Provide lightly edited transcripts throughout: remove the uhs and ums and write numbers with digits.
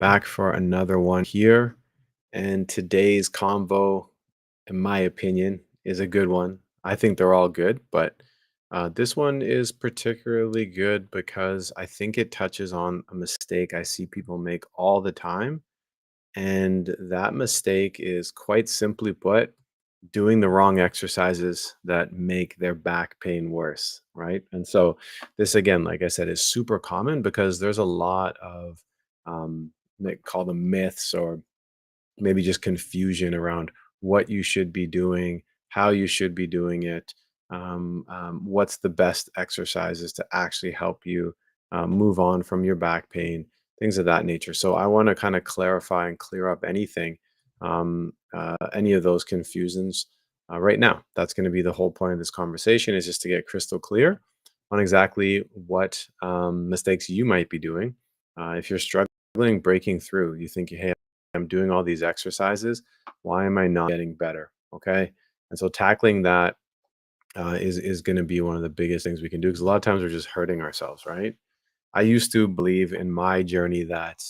Back for another one here. And today's convo, in my opinion, is a good one. I think they're all good, but this one is particularly good because I think it touches on a mistake I see people make all the time. And that mistake is quite simply put, doing the wrong exercises that make their back pain worse, right? And so this again, like I said, is super common because there's a lot of they call them myths or maybe just confusion around what you should be doing, how you should be doing it, what's the best exercises to actually help you move on from your back pain, things of that nature. So I want to kind of clarify and clear up any of those confusions right now. That's going to be the whole point of this conversation is just to get crystal clear on exactly what mistakes you might be doing. If you're struggling breaking through, you think, hey, I'm doing all these exercises. Why am I not getting better? Okay. And so tackling that is going to be one of the biggest things we can do because a lot of times we're just hurting ourselves, right? I used to believe in my journey that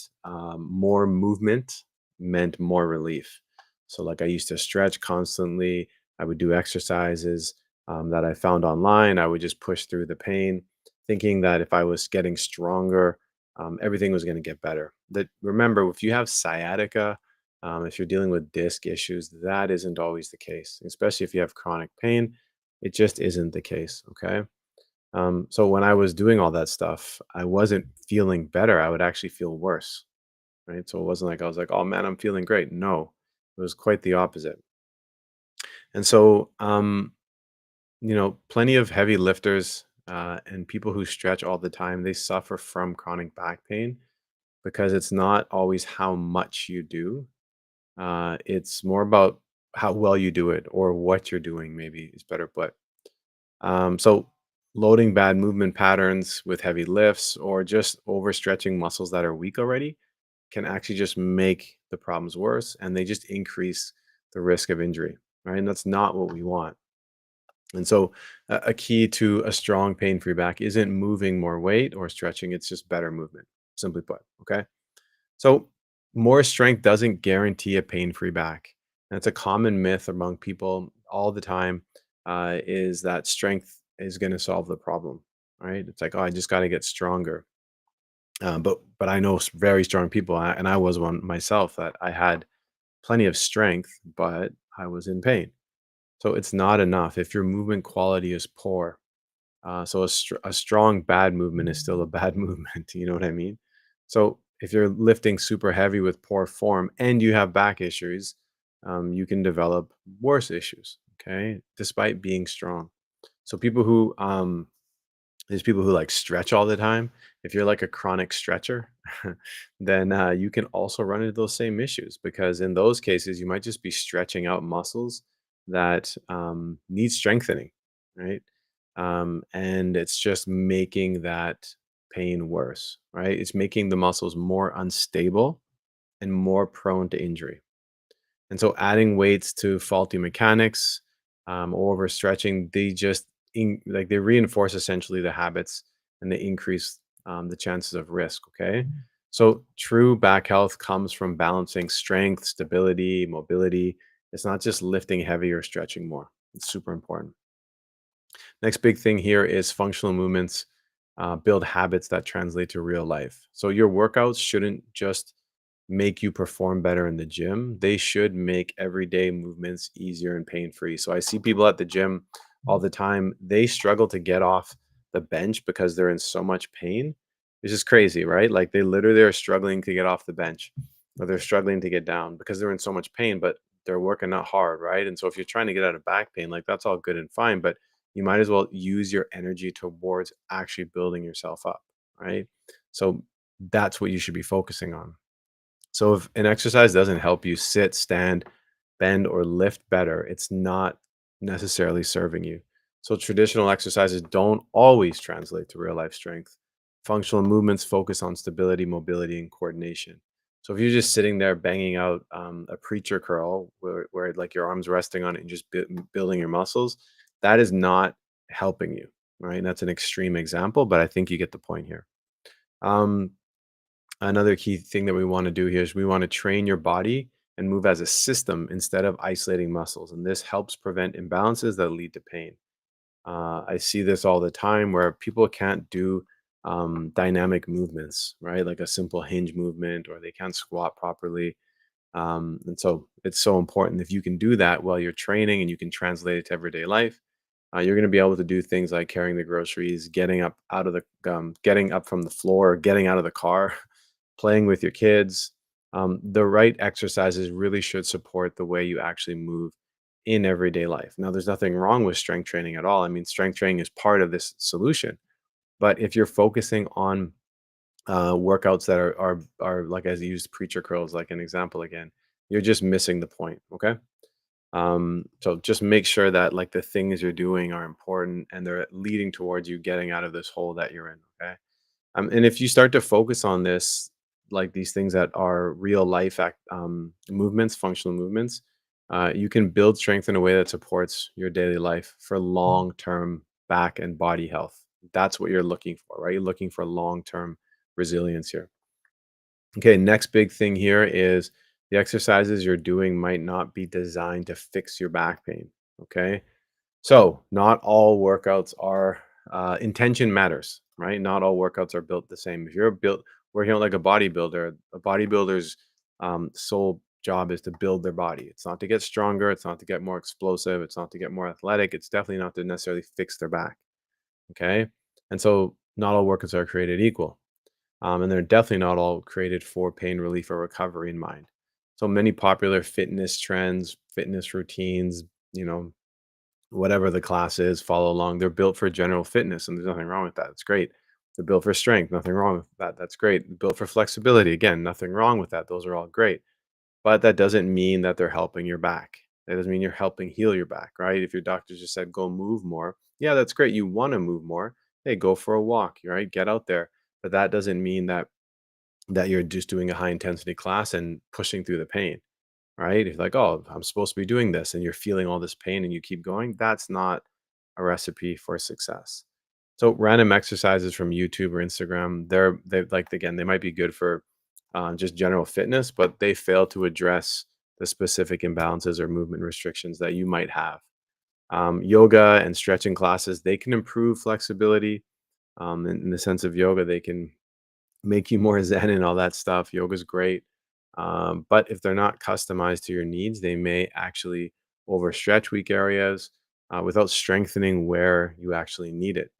more movement meant more relief. So, like, I used to stretch constantly. I would do exercises that I found online. I would just push through the pain, thinking that if I was getting stronger, everything was going to get better. That remember, if you have sciatica, if you're dealing with disc issues, that isn't always the case, especially if you have chronic pain. It just isn't the case. Okay. So when I was doing all that stuff, I wasn't feeling better. I would actually feel worse, right? So it wasn't like I was like, "Oh man, I'm feeling great." No, it was quite the opposite. And so, plenty of heavy lifters and people who stretch all the time, they suffer from chronic back pain because it's not always how much you do. It's more about how well you do it or what you're doing. Maybe is better put. So, loading bad movement patterns with heavy lifts or just overstretching muscles that are weak already can actually just make the problems worse and they just increase the risk of injury, right? And that's not what we want. And so, a key to a strong pain free back isn't moving more weight or stretching, it's just better movement, simply put. Okay. So, more strength doesn't guarantee a pain free back. That's a common myth among people all the time is that strength is going to solve the problem, right? It's like, oh, I just got to get stronger. But I know very strong people, and I was one myself that I had plenty of strength, but I was in pain. So it's not enough if your movement quality is poor. So a strong bad movement is still a bad movement. You know what I mean? So if you're lifting super heavy with poor form and you have back issues, you can develop worse issues. Okay, despite being strong. So there's people who like stretch all the time. If you're like a chronic stretcher, then you can also run into those same issues because in those cases, you might just be stretching out muscles that need strengthening, right? And it's just making that pain worse, right? It's making the muscles more unstable and more prone to injury. And so adding weights to faulty mechanics or overstretching, like they reinforce essentially the habits and they increase the chances of risk. Okay. So true back health comes from balancing strength, stability, mobility. It's not just lifting heavy or stretching more. It's super important. Next big thing here is functional movements build habits that translate to real life. So your workouts shouldn't just make you perform better in the gym. They should make everyday movements easier and pain free. So I see people at the gym all the time. They struggle to get off the bench because they're in so much pain. It's just crazy, right? Like they literally are struggling to get off the bench or they're struggling to get down because they're in so much pain, but they're working out hard, right? And so if you're trying to get out of back pain, like that's all good and fine, but you might as well use your energy towards actually building yourself up, right? So that's what you should be focusing on. So if an exercise doesn't help you sit, stand, bend, or lift better, it's not necessarily serving you. So traditional exercises don't always translate to real life strength. Functional movements focus on stability, mobility, and coordination. So if you're just sitting there banging out a preacher curl where like your arms resting on it and just building your muscles, that is not helping you, right? And that's an extreme example, but I think you get the point here. Um, Another key thing that we want to do here is we want to train your body and move as a system instead of isolating muscles. And this helps prevent imbalances that lead to pain. I see this all the time where people can't do dynamic movements, right? Like a simple hinge movement, or they can't squat properly. And so it's so important if you can do that while you're training and you can translate it to everyday life. You're going to be able to do things like carrying the groceries, getting up from the floor, getting out of the car, playing with your kids. The right exercises really should support the way you actually move in everyday life. Now, there's nothing wrong with strength training at all. I mean, strength training is part of this solution. But if you're focusing on workouts that are like, as you used preacher curls like an example again, you're just missing the point. Okay. So just make sure that like the things you're doing are important and they're leading towards you getting out of this hole that you're in. Okay. And if you start to focus on this, like these things that are real life movements, functional movements, you can build strength in a way that supports your daily life for long term back and body health. That's what you're looking for, right? You're looking for long term resilience here. Okay, next big thing here is the exercises you're doing might not be designed to fix your back pain. Okay, so not all workouts are intention matters, right? Not all workouts are built the same. If you're built working out like a bodybuilder's sole job is to build their body. It's not to get stronger. It's not to get more explosive. It's not to get more athletic. It's definitely not to necessarily fix their back. Okay, and so not all workouts are created equal. And they're definitely not all created for pain relief or recovery in mind. So many popular fitness trends, fitness routines, you know, whatever the class is, follow along. They're built for general fitness, and there's nothing wrong with that. It's great. They're built for strength, nothing wrong with that. That's great. Built for flexibility, again, nothing wrong with that. Those are all great. But that doesn't mean that they're helping your back. That doesn't mean you're helping heal your back, right? If your doctor just said go move more, yeah, that's great. You want to move more. Hey, go for a walk, right? Get out there. But that doesn't mean that you're just doing a high intensity class and pushing through the pain, right? If like, oh, I'm supposed to be doing this and you're feeling all this pain and you keep going, that's not a recipe for success. So random exercises from YouTube or Instagram, they like again, they might be good for just general fitness, but they fail to address the specific imbalances or movement restrictions that you might have. Yoga and stretching classes, they can improve flexibility. In the sense of yoga, they can make you more zen and all that stuff. Yoga's great. But if they're not customized to your needs, they may actually overstretch weak areas without strengthening where you actually need it.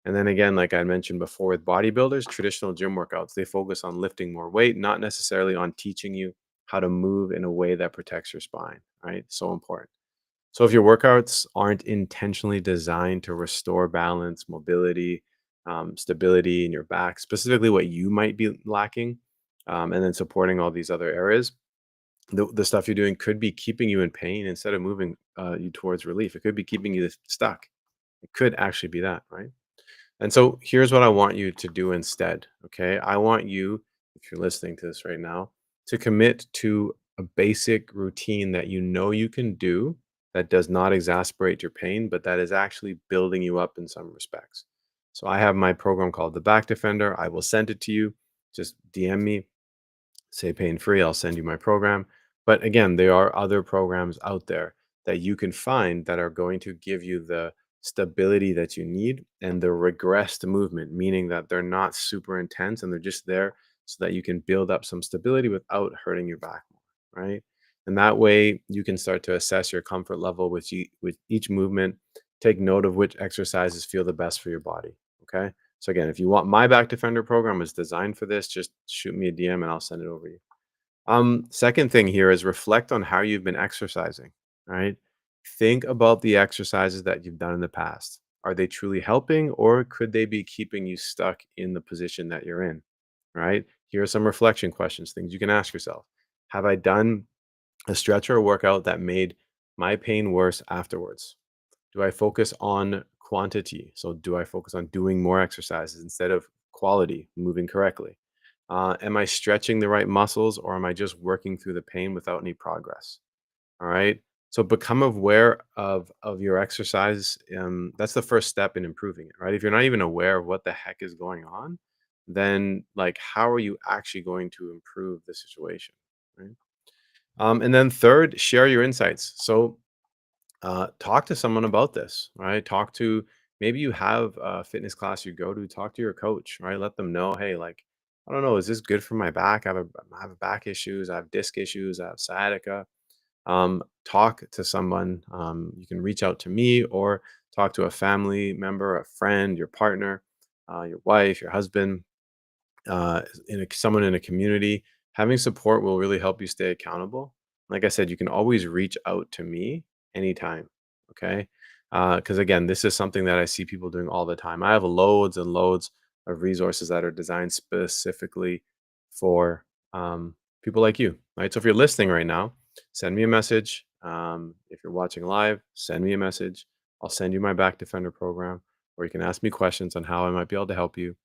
And then again, like I mentioned before with bodybuilders, traditional gym workouts, they focus on lifting more weight, not necessarily on teaching you how to move in a way that protects your spine, right? So important. So if your workouts aren't intentionally designed to restore balance, mobility, stability in your back, specifically what you might be lacking, and then supporting all these other areas, the stuff you're doing could be keeping you in pain instead of moving you towards relief. It could be keeping you stuck. It could actually be that, right? And so here's what I want you to do instead. Okay. I want you, if you're listening to this right now, to commit to a basic routine that you know you can do that does not exasperate your pain, but that is actually building you up in some respects. So I have my program called the Back Defender. I will send it to you. Just DM me, say pain free. I'll send you my program. But again, there are other programs out there that you can find that are going to give you the stability that you need and the regressed movement, meaning that they're not super intense and they're just there so that you can build up some stability without hurting your back more, right? And that way you can start to assess your comfort level with each movement, take note of which exercises feel the best for your body. Okay. So again, if you want my back defender program is designed for this, just shoot me a DM and I'll send it over to you. Second thing here is reflect on how you've been exercising, right? Think about the exercises that you've done in the past. Are they truly helping or could they be keeping you stuck in the position that you're in, right? Here are some reflection questions, things you can ask yourself. Have I done a stretch or a workout that made my pain worse afterwards? Do I focus on quantity? So, do I focus on doing more exercises instead of quality, moving correctly? Am I stretching the right muscles or am I just working through the pain without any progress? All right. So become aware of your exercise. That's the first step in improving it, right? If you're not even aware of what the heck is going on, then like how are you actually going to improve the situation, right? And then third, share your insights. So talk to someone about this, right? Talk to, maybe you have a fitness class you go to, talk to your coach, right? Let them know, hey, like, I don't know, is this good for my back? I have back issues, I have disc issues, I have sciatica. Talk to someone. You can reach out to me or talk to a family member, a friend, your partner, your wife, your husband, someone in a community. Having support will really help you stay accountable. Like I said, you can always reach out to me anytime. Okay. Because again, this is something that I see people doing all the time. I have loads and loads of resources that are designed specifically for people like you. Right. So if you're listening right now, send me a message. If you're watching live, send me a message. I'll send you my back defender program, or you can ask me questions on how I might be able to help you.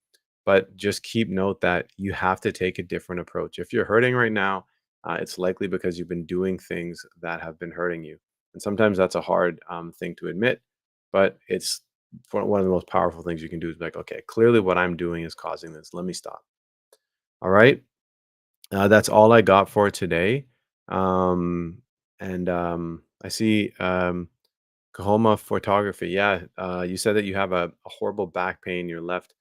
But just keep note that you have to take a different approach. If you're hurting right now, it's likely because you've been doing things that have been hurting you. And sometimes that's a hard thing to admit, but it's one of the most powerful things you can do is be like, okay, clearly what I'm doing is causing this. Let me stop. All right. That's all I got for today. And I see Kahoma Photography. Yeah, you said that you have a horrible back pain, your left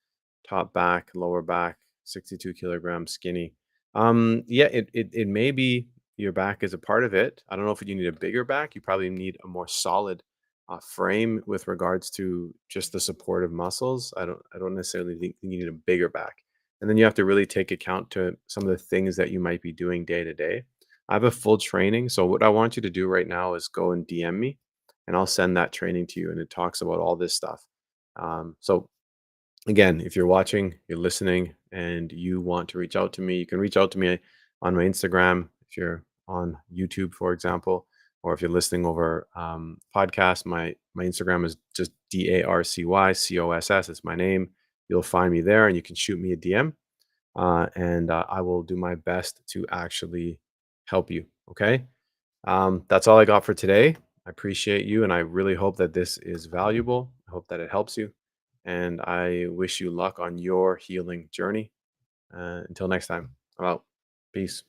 top back, lower back, 62 kilograms, skinny. Yeah, it may be your back is a part of it. I don't know if you need a bigger back. You probably need a more solid frame with regards to just the supportive muscles. I don't necessarily think you need a bigger back. And then you have to really take account to some of the things that you might be doing day to day. I have a full training. So what I want you to do right now is go and DM me and I'll send that training to you. And it talks about all this stuff. So again, if you're watching, you're listening, and you want to reach out to me, you can reach out to me on my Instagram. If you're on YouTube, for example, or if you're listening over podcast, my Instagram is just DARCYCOSS. It's my name. You'll find me there, and you can shoot me a DM, and I will do my best to actually help you. Okay. That's all I got for today. I appreciate you, and I really hope that this is valuable. I hope that it helps you, and I wish you luck on your healing journey. Until next time, I'm out. Peace.